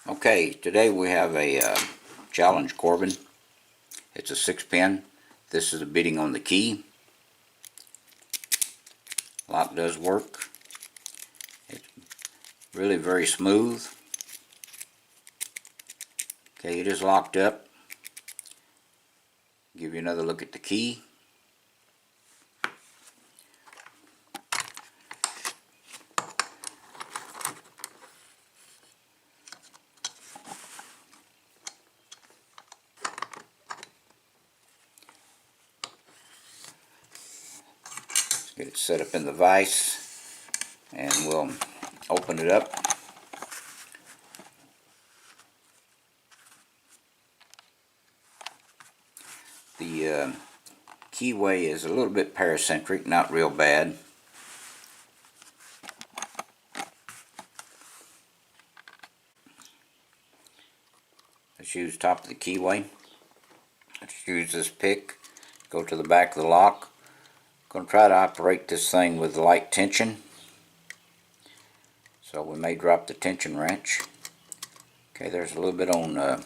Okay, today we have a challenge Corbin. It's a 6-pin. This is a beating on the key. Lock does work. It's really very smooth. Okay, it is locked up. Give you another look at the key. Get it set up in the vise and we'll open it up. The keyway is a little bit paracentric, not real bad. Let's use top of the keyway. Let's use this pick. Go to the back of the lock. Going to try to operate this thing with light tension, so we may drop the tension wrench. Okay, there's a little bit on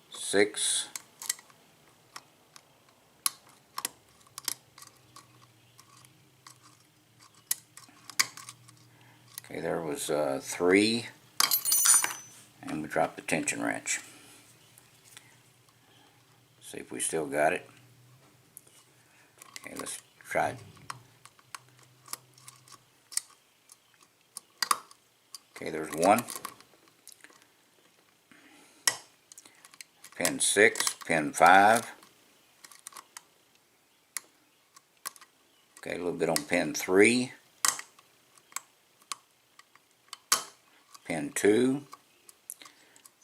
6. Okay, there was 3, and we dropped the tension wrench. See if we still got it. Okay, let's try it. Okay, there's 1. Pin 6, pin 5. Okay, a little bit on pin 3. Pin 2.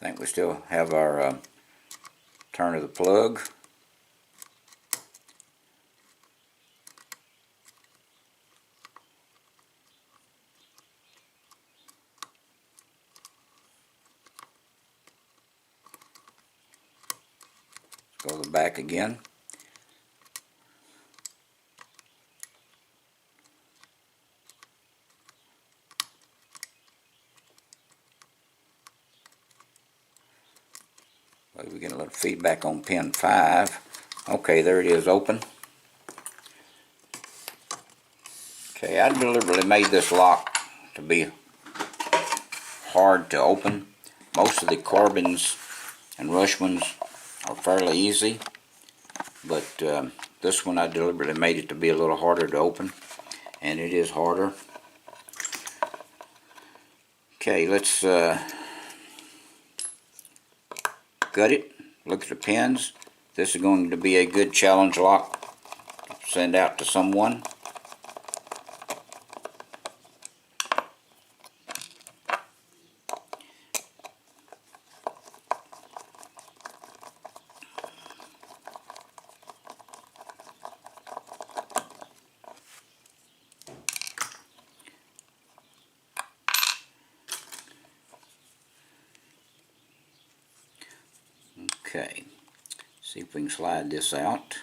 I think we still have our turn of the plug. Go to the back again. We get a little feedback on pin 5. Okay, there it is, open. Okay, I deliberately made this lock to be hard to open. Most of the Corbins and Rushmans are fairly easy, but this one I deliberately made it to be a little harder to open, and it is harder. Okay, let's gut it, look at the pins. This is going to be a good challenge lock to send out to someone. Okay, see if we can slide this out.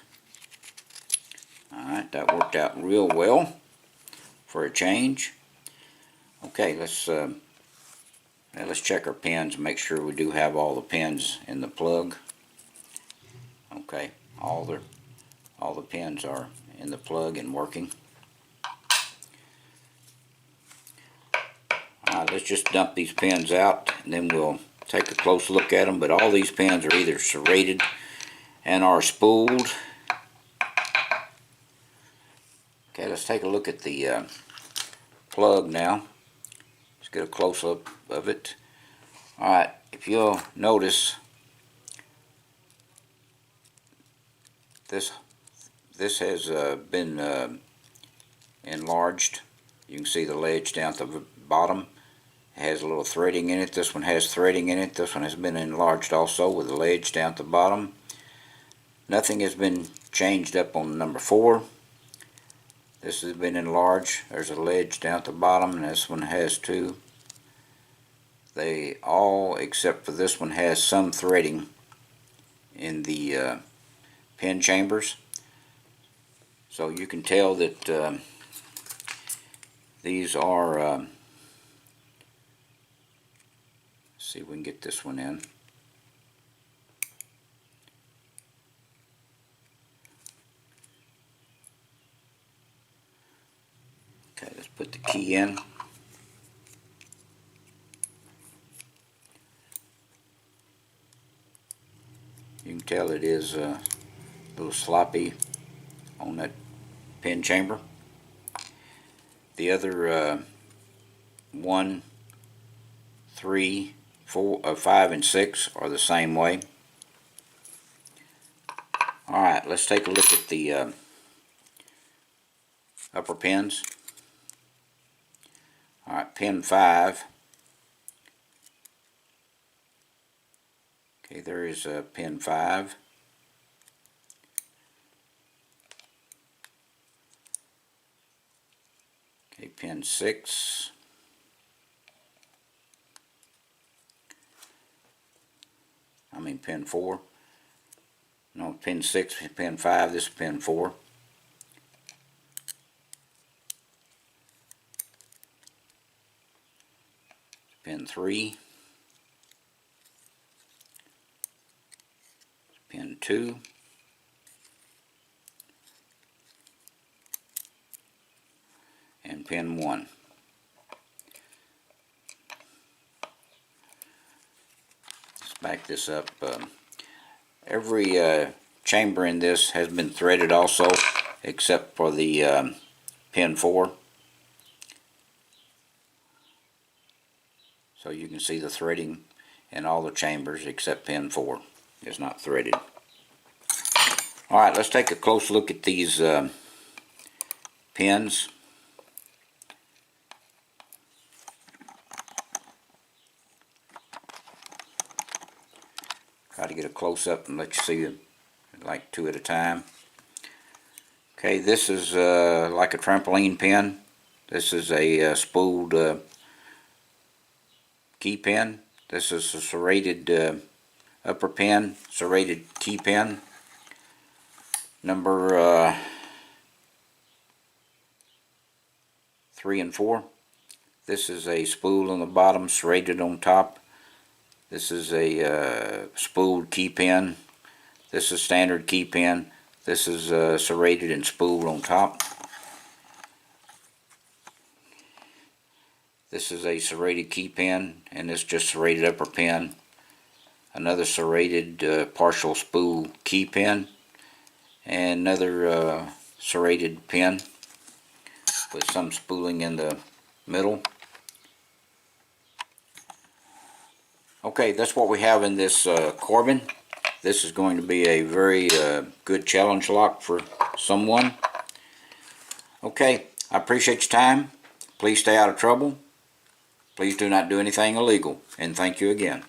Alright, that worked out real well for a change. Okay, let's check our pins and make sure we do have all the pins in the plug. Okay, all the pins are in the plug and working. Alright, let's just dump these pins out and then we'll take a close look at them. But all these pins are either serrated and are spooled. Okay, let's take a look at the plug now. Let's get a close up of it. Alright, if you'll notice, this has been enlarged. You can see the ledge down at the bottom. It has a little threading in it. This one has threading in it. This one has been enlarged also with a ledge down at the bottom. Nothing has been changed up on number 4. This has been enlarged. There's a ledge down at the bottom, and this one has too. They all, except for this one, has some threading in the pin chambers. So you can tell that these are See if we can get this one in. Okay, let's put the key in. You can tell it is a little sloppy on that pin chamber. The other 1, 3, 4, 5, and 6 are the same way. Alright, let's take a look at the upper pins. Alright, pin 5. Okay, there is pin 5. Okay, pin 6. I mean pin 4. No, pin 6, pin 5, this is pin 4. Pin 3. Pin 2. And pin 1. Let's back this up. Every chamber in this has been threaded also, except for the pin 4. So you can see the threading in all the chambers except pin 4 is not threaded. Alright, let's take a close look at these pins. Try to get a close up and let you see like 2 at a time. Okay, this is like a trampoline pin. This is a spooled key pin. This is a serrated upper pin, serrated key pin. Number 3 and 4. This is a spool on the bottom, serrated on top. This is a spooled key pin. This is standard key pin. This is serrated and spooled on top. This is a serrated key pin, and this just serrated upper pin. Another serrated partial spool key pin, and another serrated pin with some spooling in the middle. Okay, that's what we have in this Corbin. This is going to be a very good challenge lock for someone. Okay, I appreciate your time. Please stay out of trouble. Please do not do anything illegal, and thank you again.